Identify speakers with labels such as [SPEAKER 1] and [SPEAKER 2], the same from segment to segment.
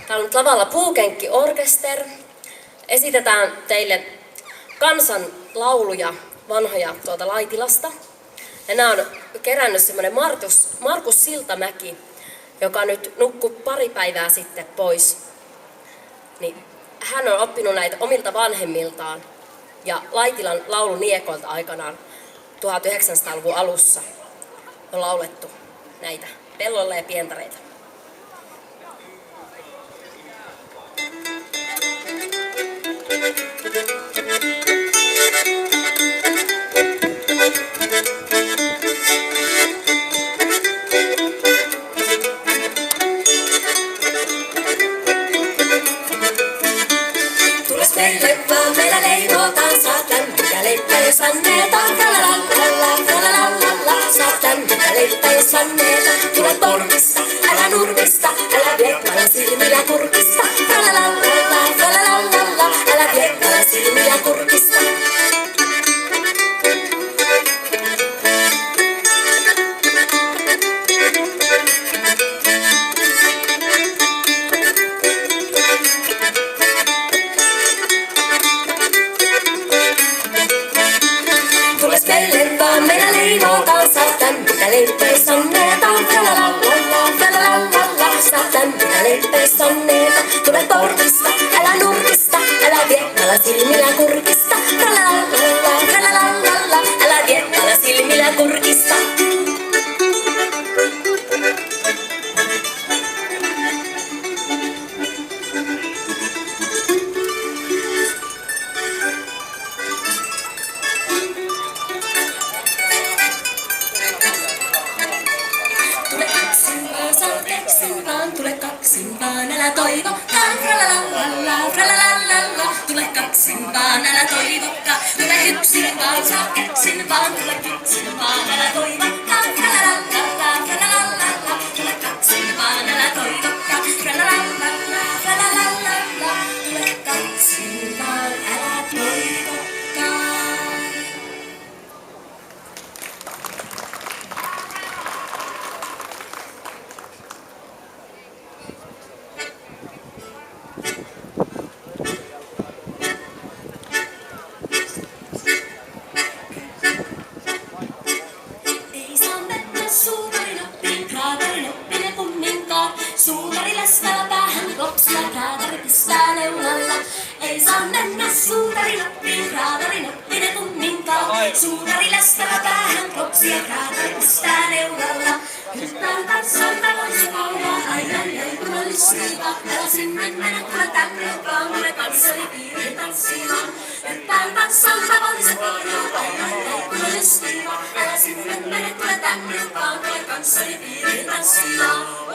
[SPEAKER 1] Täällä on nyt lavalla Puukenkki Orkester. Esitetään teille kansanlauluja vanhoja tuolta Laitilasta. Ja nämä on kerännyt semmoinen Markus Siltamäki, joka nyt nukkui pari päivää sitten pois. Niin hän on oppinut näitä omilta vanhemmiltaan ja Laitilan lauluniekoilta aikanaan 1900-luvun alussa on laulettu näitä pellolle ja pientareita.
[SPEAKER 2] Meille vaan meillä leivotaan, saatan mitä leipää jos annetaan. Tralalala, tralalala, saatan mitä leipää jos annetaan. Tule portista, älä nurmista, älä viekkala silmillä kurkista. Tralalala, tralalala, älä viekkala silmillä kurkista. Meille vaan meillä leivotaan, saatan mitä leippeis annetaan. Tralalala, tralalala, saatan mitä leippeis annetaan. Tule portista, älä nurkista, älä viekkala silmillä kurkista. Tralalala, tralalala, älä viekkala silmillä kurkista. Tule kaksin vaan, älä toivokaan. Tralalala, tralalala, tule kaksin vaan, älä toivokaan. Tule yksin vaan, saa keksin vaan, tule keksin vaan, älä toivokaan. Tralalala, tralalala, tule kaksin vaan, älä toivokaan. Tralalala, tralalala, tule kaksin vaan, älä toivokaan. Suutari läsnä päähän klopsia, kraatari pistää neulalla. Ei saa mennä suutari Lappiin, kraatari noppinen kumminkaan. Suutari läsnä päähän klopsia, kraatari pistää neulalla. Hyppään tanssan tavoisi koulua, ai ai ai kun on lystiivaa. Älä sinne mene, tule tänne vaan, tule kanssani piiriin tanssimaan. Hyppään tanssan tavoisi koulua, ai ai ai kun on lystiivaa. Älä sinne mene, tule tänne vaan, tule kanssani piiriin tanssimaan.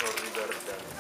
[SPEAKER 3] Se on Riverdale.